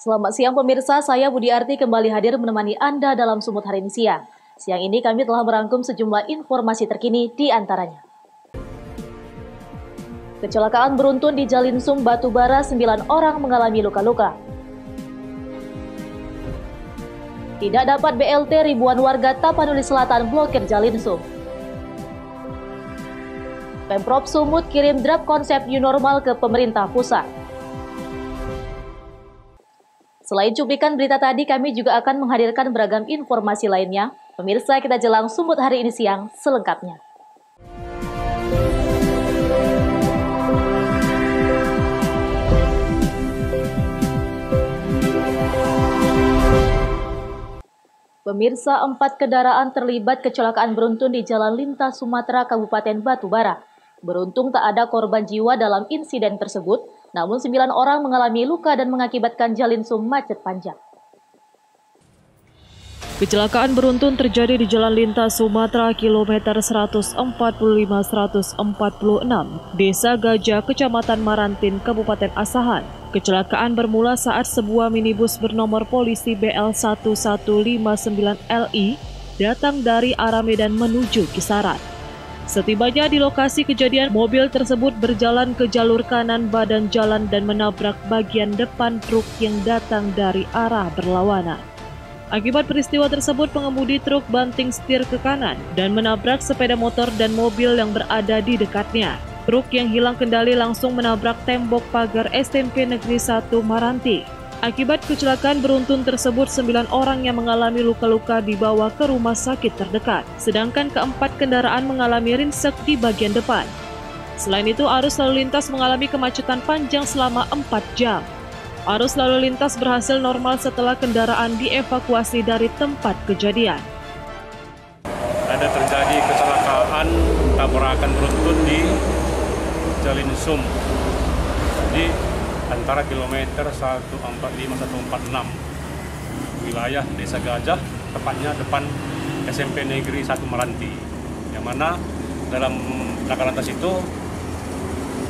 Selamat siang pemirsa, saya Budi Arti kembali hadir menemani Anda dalam Sumut hari ini siang. Siang ini kami telah merangkum sejumlah informasi terkini di antaranya. Kecelakaan beruntun di Jalinsum, Batubara, 9 orang mengalami luka-luka. Tidak dapat BLT, ribuan warga Tapanuli Selatan blokir Jalinsum. Pemprov Sumut kirim draft konsep new normal ke pemerintah pusat. Selain cuplikan berita tadi, kami juga akan menghadirkan beragam informasi lainnya. Pemirsa, kita jelang Sumut hari ini siang selengkapnya. Pemirsa, 4 kendaraan terlibat kecelakaan beruntun di Jalan Lintas Sumatera Kabupaten Batubara. Beruntung tak ada korban jiwa dalam insiden tersebut, namun 9 orang mengalami luka dan mengakibatkan Jalinsum macet panjang. Kecelakaan beruntun terjadi di Jalan Lintas Sumatera kilometer 145-146, Desa Gajah, Kecamatan Marantin, Kabupaten Asahan. Kecelakaan bermula saat sebuah minibus bernomor polisi BL1159LI datang dari arah Medan menuju Kisaran. Setibanya di lokasi kejadian, mobil tersebut berjalan ke jalur kanan badan jalan dan menabrak bagian depan truk yang datang dari arah berlawanan. Akibat peristiwa tersebut, pengemudi truk banting setir ke kanan dan menabrak sepeda motor dan mobil yang berada di dekatnya. Truk yang hilang kendali langsung menabrak tembok pagar SMP Negeri 1 Maranti. Akibat kecelakaan beruntun tersebut, 9 orang yang mengalami luka-luka dibawa ke rumah sakit terdekat, sedangkan keempat kendaraan mengalami ringsek di bagian depan. Selain itu, arus lalu lintas mengalami kemacetan panjang selama 4 jam. Arus lalu lintas berhasil normal setelah kendaraan dievakuasi dari tempat kejadian. Ada terjadi kecelakaan tabrakan beruntun di Jalinsum di antara kilometer 145-146 wilayah Desa Gajah, tepatnya depan SMP Negeri 1 Maranti, yang mana dalam laka lantas itu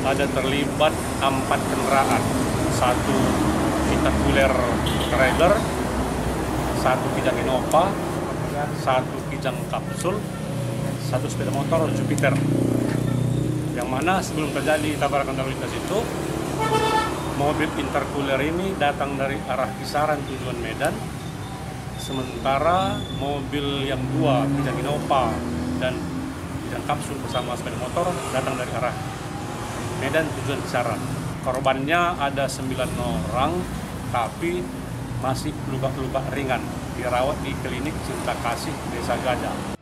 ada terlibat 4 kendaraan, 1 intercooler trailer, 1 kijang Innova, 1 kijang kapsul, 1 sepeda motor Jupiter. Yang mana sebelum terjadi tabrakan lalu lintas itu, mobil intercooler ini datang dari arah Kisaran tujuan Medan, sementara mobil yang 2 kijang Innova dan kijang kapsul bersama sepeda motor datang dari arah Medan tujuan Kisaran. Korbannya ada 9 orang, tapi masih luka-luka ringan, dirawat di klinik Cinta Kasih Desa Gajah.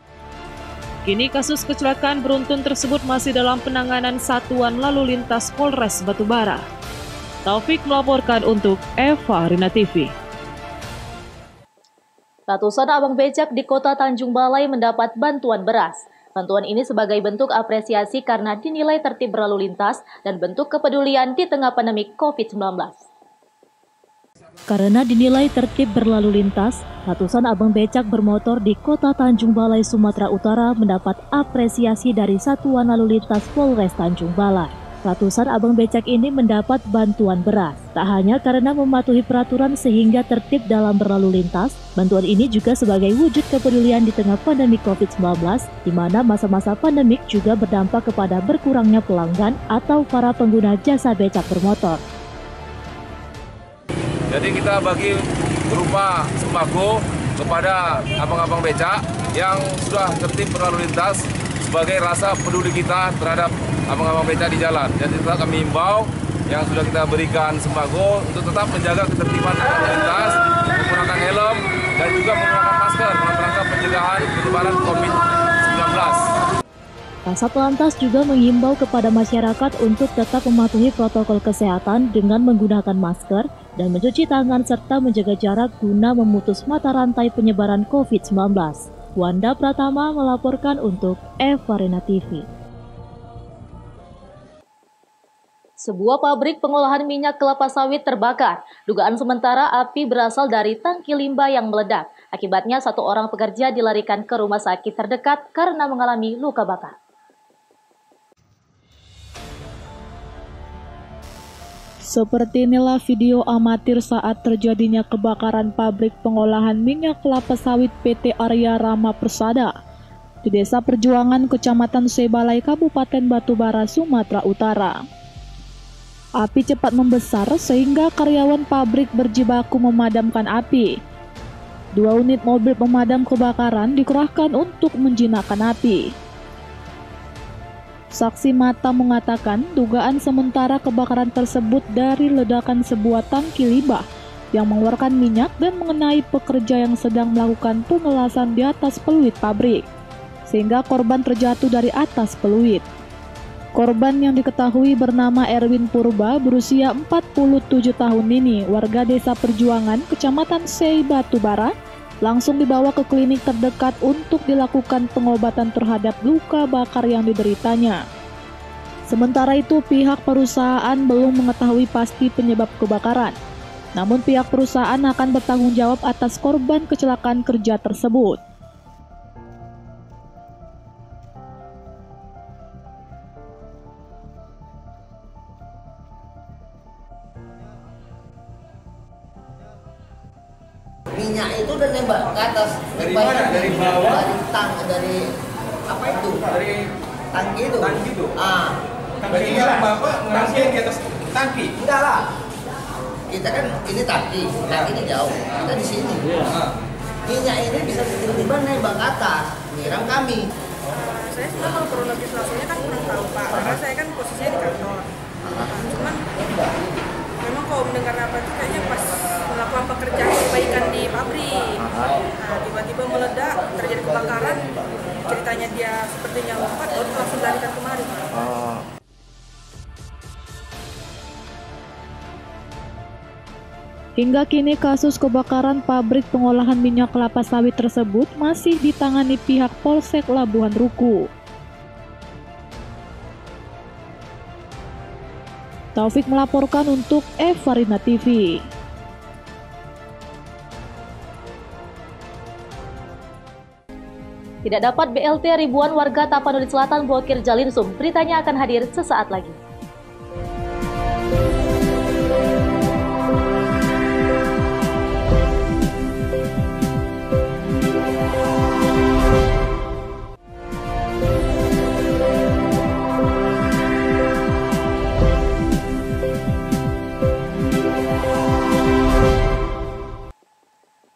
Kini kasus kecelakaan beruntun tersebut masih dalam penanganan Satuan Lalu Lintas Polres Batubara. Taufik melaporkan untuk Eva Rina TV. Ratusan abang becak di Kota Tanjung Balai mendapat bantuan beras. Bantuan ini sebagai bentuk apresiasi karena dinilai tertib berlalu lintas dan bentuk kepedulian di tengah pandemi COVID-19. Karena dinilai tertib berlalu lintas, ratusan abang becak bermotor di Kota Tanjung Balai, Sumatera Utara mendapat apresiasi dari Satuan Lalu Lintas Polres Tanjung Balai. Ratusan abang becak ini mendapat bantuan beras. Tak hanya karena mematuhi peraturan sehingga tertib dalam berlalu lintas, bantuan ini juga sebagai wujud kepedulian di tengah pandemi COVID-19, di mana masa-masa pandemik juga berdampak kepada berkurangnya pelanggan atau para pengguna jasa becak bermotor. Jadi kita bagi berupa sembako kepada abang-abang becak yang sudah tertib berlalu lintas sebagai rasa peduli kita terhadap abang-abang becak di jalan. Jadi tetap kami himbau yang sudah kita berikan sembako untuk tetap menjaga ketertiban berlalu lintas, menggunakan helm dan juga menggunakan masker dalam rangka pencegahan penyebaran COVID-19. Kasat Lantas juga mengimbau kepada masyarakat untuk tetap mematuhi protokol kesehatan dengan menggunakan masker dan mencuci tangan serta menjaga jarak guna memutus mata rantai penyebaran COVID-19. Wanda Pratama melaporkan untuk Eva Rina TV. Sebuah pabrik pengolahan minyak kelapa sawit terbakar. Dugaan sementara api berasal dari tangki limbah yang meledak. Akibatnya 1 orang pekerja dilarikan ke rumah sakit terdekat karena mengalami luka bakar. Seperti inilah video amatir saat terjadinya kebakaran pabrik pengolahan minyak kelapa sawit PT Arya Rama Persada di Desa Perjuangan, Kecamatan Sebalai, Kabupaten Batubara, Sumatera Utara. Api cepat membesar sehingga karyawan pabrik berjibaku memadamkan api. 2 unit mobil pemadam kebakaran dikerahkan untuk menjinakkan api. Saksi mata mengatakan dugaan sementara kebakaran tersebut dari ledakan sebuah tangki limbah yang mengeluarkan minyak dan mengenai pekerja yang sedang melakukan pengelasan di atas peluit pabrik, sehingga korban terjatuh dari atas peluit. Korban yang diketahui bernama Erwin Purba berusia 47 tahun ini, warga Desa Perjuangan, Kecamatan Sei, Batubara, langsung dibawa ke klinik terdekat untuk dilakukan pengobatan terhadap luka bakar yang dideritanya. Sementara itu, pihak perusahaan belum mengetahui pasti penyebab kebakaran. Namun pihak perusahaan akan bertanggung jawab atas korban kecelakaan kerja tersebut. Minyak itu udah nembak ke atas. Dari mana? Dari bawah? Dari apa itu? Dari Tangki itu. tangki itu. Berarti yang Bapak ngerasain di atas tangki? Enggak lah. Kita kan ini tangki ini jauh. Kita di sini. Minyak ini bisa tiba-tiba nembak ke atas, nyiram kami. Saya sebenarnya kalau kronologis langsungnya kan kurang tahu Pak, karena saya kan posisinya di kantor. Cuman memang kalau mendengar apa itu kayaknya pas melakukan pekerjaan perbaikan di pabrik. Nah, tiba-tiba meledak, terjadi kebakaran. Ceritanya dia sepertinya lompat, baru langsung larikan kemari. Hingga kini kasus kebakaran pabrik pengolahan minyak kelapa sawit tersebut masih ditangani pihak Polsek Labuhan Ruku. Taufik melaporkan untuk Evarina TV. Tidak dapat BLT, ribuan warga Tapanuli Selatan blokir Jalinsum. Beritanya akan hadir sesaat lagi.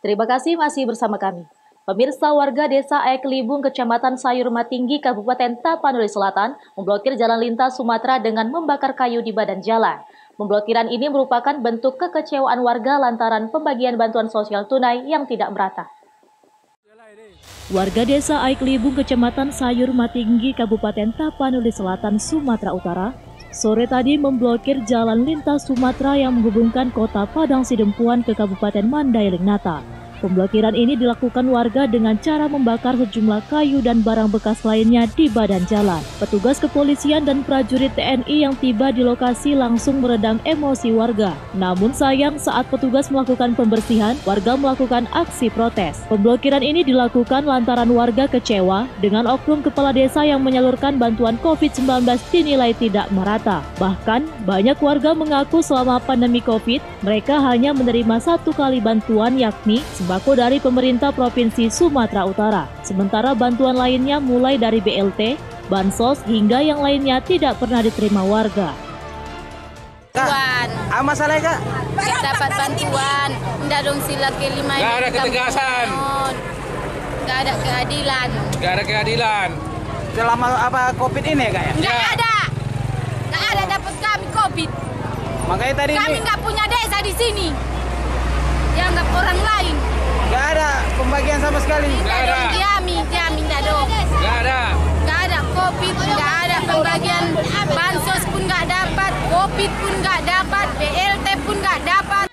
Terima kasih masih bersama kami. Pemirsa, warga Desa Aeklibung, Kecamatan Sayurma Tinggi, Kabupaten Tapanuli Selatan, memblokir jalan lintas Sumatera dengan membakar kayu di badan jalan. Pemblokiran ini merupakan bentuk kekecewaan warga lantaran pembagian bantuan sosial tunai yang tidak merata. Warga Desa Aeklibung, Kecamatan Sayurma Tinggi, Kabupaten Tapanuli Selatan, Sumatera Utara, sore tadi memblokir jalan lintas Sumatera yang menghubungkan kota Padang Sidempuan ke Kabupaten Mandailing Nata. Pemblokiran ini dilakukan warga dengan cara membakar sejumlah kayu dan barang bekas lainnya di badan jalan. Petugas kepolisian dan prajurit TNI yang tiba di lokasi langsung meredam emosi warga. Namun sayang, saat petugas melakukan pembersihan, warga melakukan aksi protes. Pemblokiran ini dilakukan lantaran warga kecewa dengan oknum kepala desa yang menyalurkan bantuan COVID-19 dinilai tidak merata. Bahkan, banyak warga mengaku selama pandemi COVID, mereka hanya menerima 1 kali bantuan, yakni sembako dari pemerintah Provinsi Sumatera Utara. Sementara bantuan lainnya mulai dari BLT, bansos, hingga yang lainnya tidak pernah diterima warga. Bantuan. Masalahnya Kak? Kita dapat bantuan, tidak dong sila kelima. Gak ada ketegasan. Gak ada keadilan. Gak ada keadilan. Selama apa COVID ini ya Kak ya? Gak ada. Gak ada dapat kami COVID. Makanya tadi kami nggak punya desa di sini. Dianggap orang lain. Gak ada pembagian sama sekali. Gak ada. Diami tidak dong. Gak ada. Gak ada COVID, gak ada pembagian bansos pun gak dapat, COVID pun gak dapat, BLT pun gak dapat.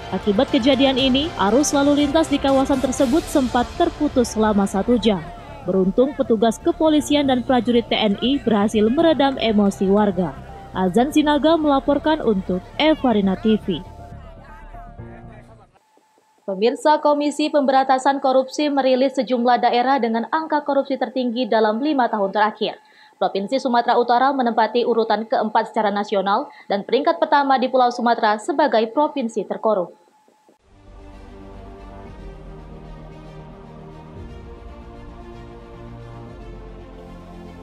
Akibat kejadian ini, arus lalu lintas di kawasan tersebut sempat terputus selama 1 jam. Beruntung petugas kepolisian dan prajurit TNI berhasil meredam emosi warga. Azan Sinaga melaporkan untuk Evarina TV. Pemirsa, Komisi Pemberantasan Korupsi merilis sejumlah daerah dengan angka korupsi tertinggi dalam 5 tahun terakhir. Provinsi Sumatera Utara menempati urutan keempat secara nasional dan peringkat pertama di Pulau Sumatera sebagai provinsi terkorup.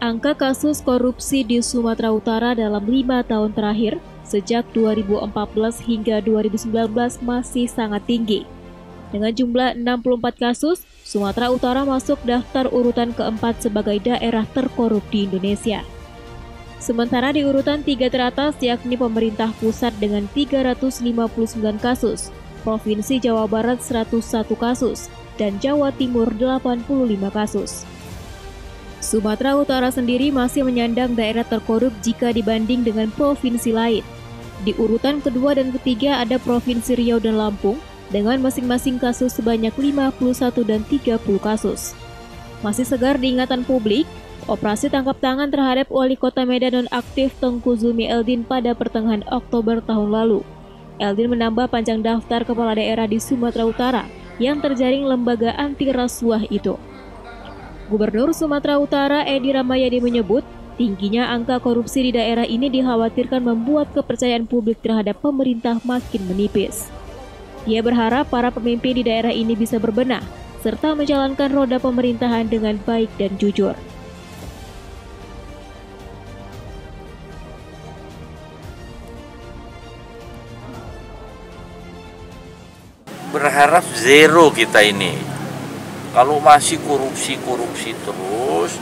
Angka kasus korupsi di Sumatera Utara dalam 5 tahun terakhir, sejak 2014 hingga 2019 masih sangat tinggi. Dengan jumlah 64 kasus, Sumatera Utara masuk daftar urutan keempat sebagai daerah terkorup di Indonesia. Sementara di urutan 3 teratas yakni pemerintah pusat dengan 359 kasus, Provinsi Jawa Barat 101 kasus, dan Jawa Timur 85 kasus. Sumatera Utara sendiri masih menyandang daerah terkorup jika dibanding dengan provinsi lain. Di urutan kedua dan ketiga ada Provinsi Riau dan Lampung, dengan masing-masing kasus sebanyak 51 dan 30 kasus. Masih segar di ingatan publik, operasi tangkap tangan terhadap Wali Kota Medan nonaktif Tengku Zulmi Eldin pada pertengahan Oktober tahun lalu. Eldin menambah panjang daftar kepala daerah di Sumatera Utara yang terjaring lembaga anti rasuah itu. Gubernur Sumatera Utara Edi Rahmayadi menyebut, tingginya angka korupsi di daerah ini dikhawatirkan membuat kepercayaan publik terhadap pemerintah makin menipis. Dia berharap para pemimpin di daerah ini bisa berbenah, serta menjalankan roda pemerintahan dengan baik dan jujur. Berharap zero kita ini. Kalau masih korupsi terus,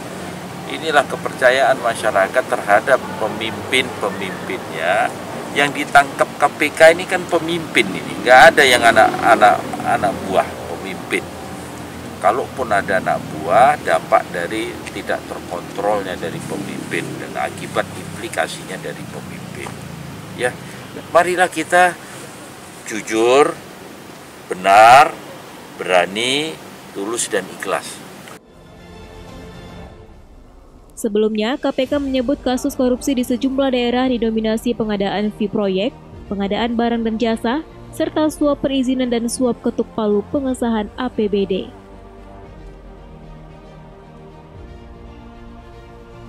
inilah kepercayaan masyarakat terhadap pemimpin-pemimpinnya. Yang ditangkap KPK ini kan pemimpin ini, nggak ada yang anak buah pemimpin. Kalaupun ada anak buah, dampak dari tidak terkontrolnya dari pemimpin dan akibat implikasinya dari pemimpin. Ya, marilah kita jujur, benar, berani, tulus dan ikhlas. Sebelumnya, KPK menyebut kasus korupsi di sejumlah daerah didominasi pengadaan fee proyek, pengadaan barang dan jasa, serta suap perizinan dan suap ketuk palu pengesahan APBD.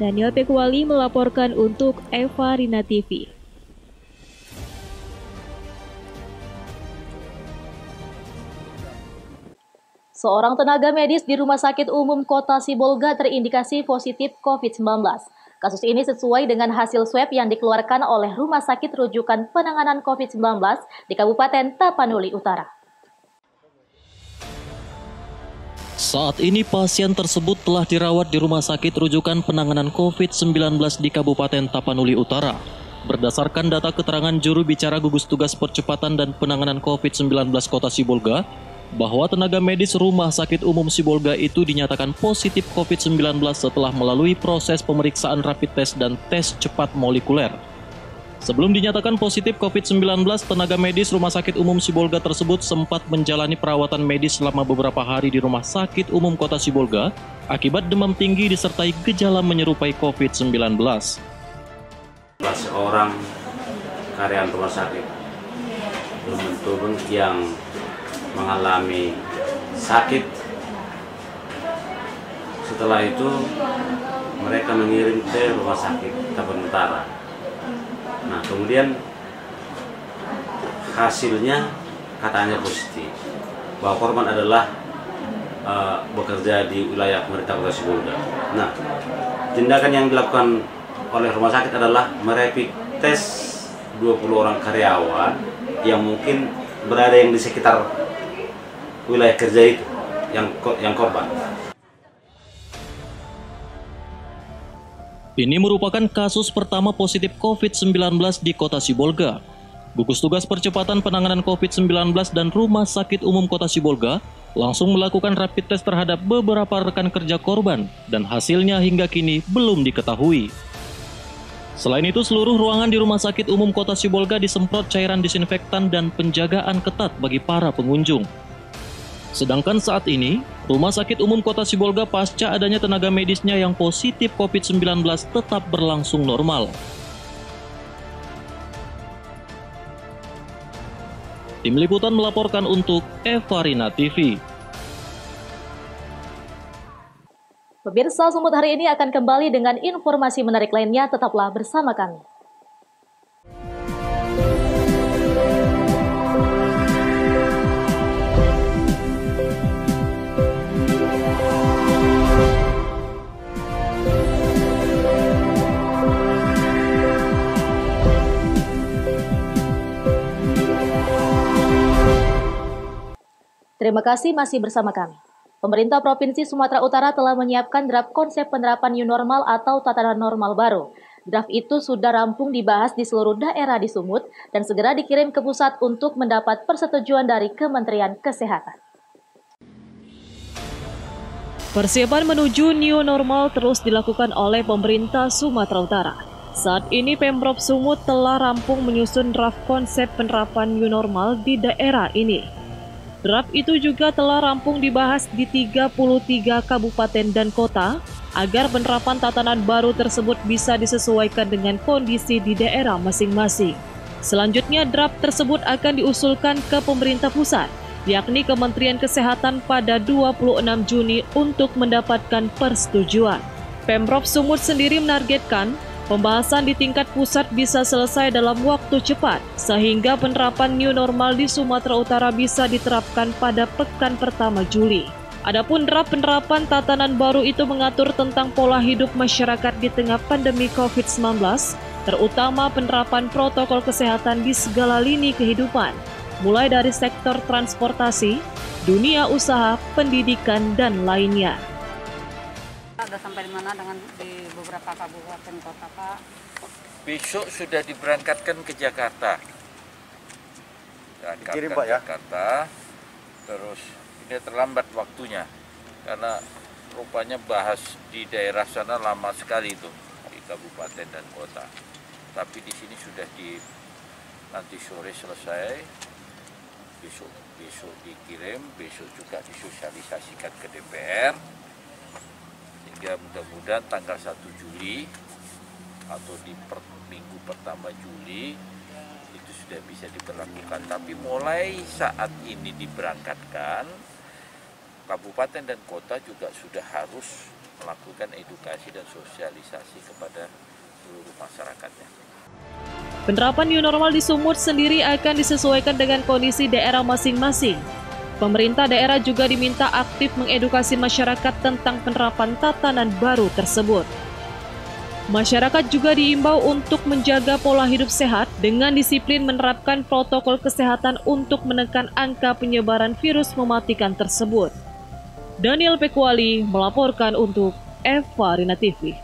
Daniel Pekwali melaporkan untuk Eva Rina TV. Seorang tenaga medis di Rumah Sakit Umum Kota Sibolga terindikasi positif COVID-19. Kasus ini sesuai dengan hasil swab yang dikeluarkan oleh Rumah Sakit Rujukan Penanganan COVID-19 di Kabupaten Tapanuli Utara. Saat ini pasien tersebut telah dirawat di Rumah Sakit Rujukan Penanganan COVID-19 di Kabupaten Tapanuli Utara. Berdasarkan data keterangan juru bicara gugus tugas percepatan dan penanganan COVID-19 Kota Sibolga, bahwa tenaga medis Rumah Sakit Umum Sibolga itu dinyatakan positif COVID-19 setelah melalui proses pemeriksaan rapid test dan tes cepat molekuler. Sebelum dinyatakan positif COVID-19, tenaga medis Rumah Sakit Umum Sibolga tersebut sempat menjalani perawatan medis selama beberapa hari di Rumah Sakit Umum Kota Sibolga akibat demam tinggi disertai gejala menyerupai COVID-19. Seorang karyawan rumah sakit turun yang mengalami sakit. Setelah itu mereka mengirim ke rumah sakit Tapanuli Utara. Nah, kemudian hasilnya katanya positif bahwa korban adalah bekerja di wilayah pemerintah Kota Sibolga. Nah, tindakan yang dilakukan oleh rumah sakit adalah merapid tes 20 orang karyawan yang mungkin berada yang di sekitar wilayah kerja itu yang korban. Ini merupakan kasus pertama positif COVID-19 di Kota Sibolga. Gugus Tugas Percepatan Penanganan COVID-19 dan Rumah Sakit Umum Kota Sibolga langsung melakukan rapid test terhadap beberapa rekan kerja korban dan hasilnya hingga kini belum diketahui. Selain itu, seluruh ruangan di Rumah Sakit Umum Kota Sibolga disemprot cairan disinfektan dan penjagaan ketat bagi para pengunjung. Sedangkan saat ini, Rumah Sakit Umum Kota Sibolga pasca adanya tenaga medisnya yang positif COVID-19 tetap berlangsung normal. Tim Liputan melaporkan untuk Eva Rina TV. Pemirsa, Sumut hari ini akan kembali dengan informasi menarik lainnya. Tetaplah bersama kami. Terima kasih masih bersama kami. Pemerintah Provinsi Sumatera Utara telah menyiapkan draft konsep penerapan new normal atau tatanan normal baru. Draft itu sudah rampung dibahas di seluruh daerah di Sumut dan segera dikirim ke pusat untuk mendapat persetujuan dari Kementerian Kesehatan. Persiapan menuju new normal terus dilakukan oleh pemerintah Sumatera Utara. Saat ini Pemprov Sumut telah rampung menyusun draft konsep penerapan new normal di daerah ini. Draft itu juga telah rampung dibahas di 33 kabupaten dan kota agar penerapan tatanan baru tersebut bisa disesuaikan dengan kondisi di daerah masing-masing. Selanjutnya draft tersebut akan diusulkan ke pemerintah pusat, yakni Kementerian Kesehatan pada 26 Juni untuk mendapatkan persetujuan. Pemprov Sumut sendiri menargetkan pembahasan di tingkat pusat bisa selesai dalam waktu cepat, sehingga penerapan new normal di Sumatera Utara bisa diterapkan pada pekan pertama Juli. Adapun draft penerapan tatanan baru itu mengatur tentang pola hidup masyarakat di tengah pandemi COVID-19, terutama penerapan protokol kesehatan di segala lini kehidupan, mulai dari sektor transportasi, dunia usaha, pendidikan, dan lainnya. Ada sampai di mana dengan di beberapa kabupaten kota, Pak? Besok sudah diberangkatkan ke Jakarta. Dikirim, Pak, ya? Jakarta. Terus ini terlambat waktunya karena rupanya bahas di daerah sana lama sekali itu di kabupaten dan kota. Tapi di sini sudah nanti sore selesai. Besok dikirim, besok juga disosialisasikan ke DPR. Ya, mudah-mudahan tanggal 1 Juli atau di minggu pertama Juli itu sudah bisa diberlakukan. Tapi mulai saat ini diberangkatkan, kabupaten dan kota juga sudah harus melakukan edukasi dan sosialisasi kepada seluruh masyarakatnya. Penerapan new normal di Sumut sendiri akan disesuaikan dengan kondisi daerah masing-masing. Pemerintah daerah juga diminta aktif mengedukasi masyarakat tentang penerapan tatanan baru tersebut. Masyarakat juga diimbau untuk menjaga pola hidup sehat dengan disiplin menerapkan protokol kesehatan untuk menekan angka penyebaran virus mematikan tersebut. Daniel Pekuali melaporkan untuk Eva Rina TV.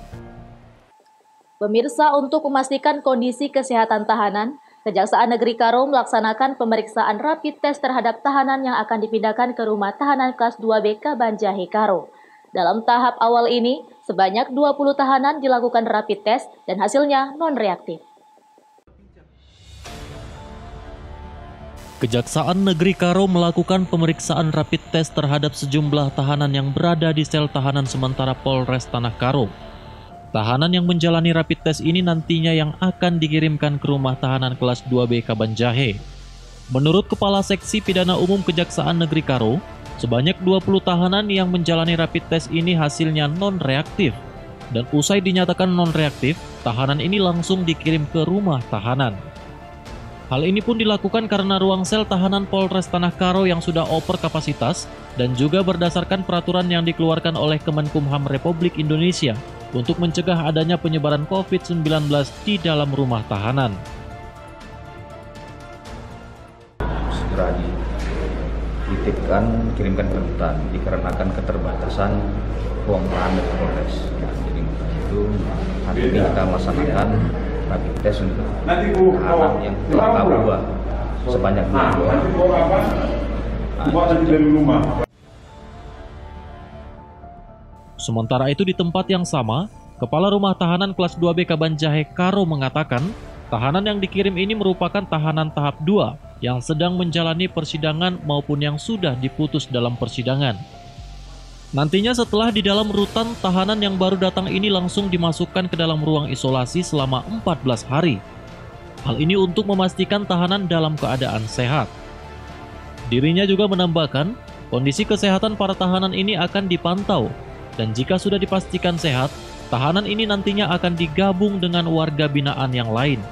Pemirsa, untuk memastikan kondisi kesehatan tahanan, Kejaksaan Negeri Karo melaksanakan pemeriksaan rapid test terhadap tahanan yang akan dipindahkan ke rumah tahanan kelas 2B Kabanjahe Karo. Dalam tahap awal ini, sebanyak 20 tahanan dilakukan rapid test dan hasilnya non-reaktif. Kejaksaan Negeri Karo melakukan pemeriksaan rapid test terhadap sejumlah tahanan yang berada di sel tahanan sementara Polres Tanah Karo. Tahanan yang menjalani rapid test ini nantinya yang akan dikirimkan ke rumah tahanan kelas 2B Kabanjahe. Menurut Kepala Seksi Pidana Umum Kejaksaan Negeri Karo, sebanyak 20 tahanan yang menjalani rapid test ini hasilnya non-reaktif. Dan usai dinyatakan non-reaktif, tahanan ini langsung dikirim ke rumah tahanan. Hal ini pun dilakukan karena ruang sel tahanan Polres Tanah Karo yang sudah over kapasitas dan juga berdasarkan peraturan yang dikeluarkan oleh Kemenkumham Republik Indonesia untuk mencegah adanya penyebaran COVID-19 di dalam rumah tahanan. Segera dititipkan, kirimkan ke rutan dikarenakan keterbatasan ruang tahanan Polres. Nah, jadi itu hari ini kita melaksanakan rapid test untuk tahanan yang telah tahap 2 sebanyak 2. Sementara itu di tempat yang sama, Kepala Rumah Tahanan kelas 2B Kabanjahe Karo mengatakan, tahanan yang dikirim ini merupakan tahanan tahap 2 yang sedang menjalani persidangan maupun yang sudah diputus dalam persidangan. Nantinya setelah di dalam rutan, tahanan yang baru datang ini langsung dimasukkan ke dalam ruang isolasi selama 14 hari. Hal ini untuk memastikan tahanan dalam keadaan sehat. Dirinya juga menambahkan, kondisi kesehatan para tahanan ini akan dipantau Dan jika sudah dipastikan sehat, tahanan ini nantinya akan digabung dengan warga binaan yang lain.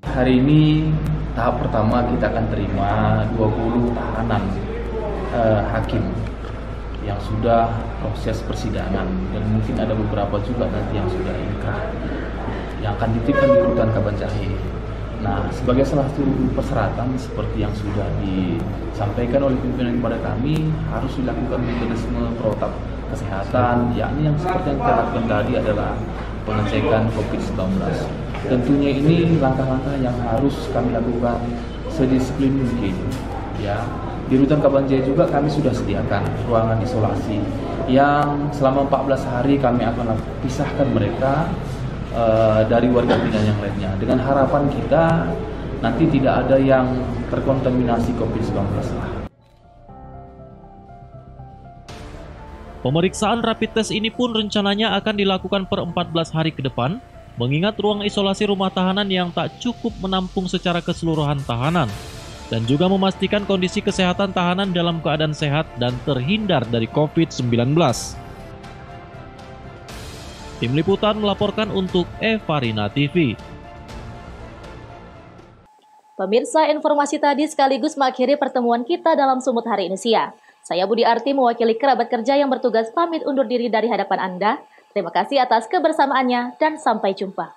Hari ini tahap pertama kita akan terima 20 tahanan hakim yang sudah proses persidangan, dan mungkin ada beberapa juga nanti yang sudah inkrah yang akan dititipkan di rutan Kabanjahe. Nah, sebagai salah satu persyaratan seperti yang sudah disampaikan oleh pimpinan kepada kami, harus dilakukan mekanisme protap kesehatan, yakni yang seperti yang kita lakukan tadi adalah pengecekan COVID-19. Tentunya ini langkah-langkah yang harus kami lakukan sedisiplin mungkin. Ya, di rutan Kabanjahe juga kami sudah sediakan ruangan isolasi yang selama 14 hari kami akan pisahkan mereka dari warga binaan yang lainnya, dengan harapan kita nanti tidak ada yang terkontaminasi COVID-19 lah. Pemeriksaan rapid test ini pun rencananya akan dilakukan per 14 hari ke depan, mengingat ruang isolasi rumah tahanan yang tak cukup menampung secara keseluruhan tahanan, dan juga memastikan kondisi kesehatan tahanan dalam keadaan sehat dan terhindar dari COVID-19. Tim Liputan melaporkan untuk Evarina TV. Pemirsa, informasi tadi sekaligus mengakhiri pertemuan kita dalam Sumut hari ini siang. Saya Budi Arti mewakili kerabat kerja yang bertugas pamit undur diri dari hadapan Anda. Terima kasih atas kebersamaannya dan sampai jumpa.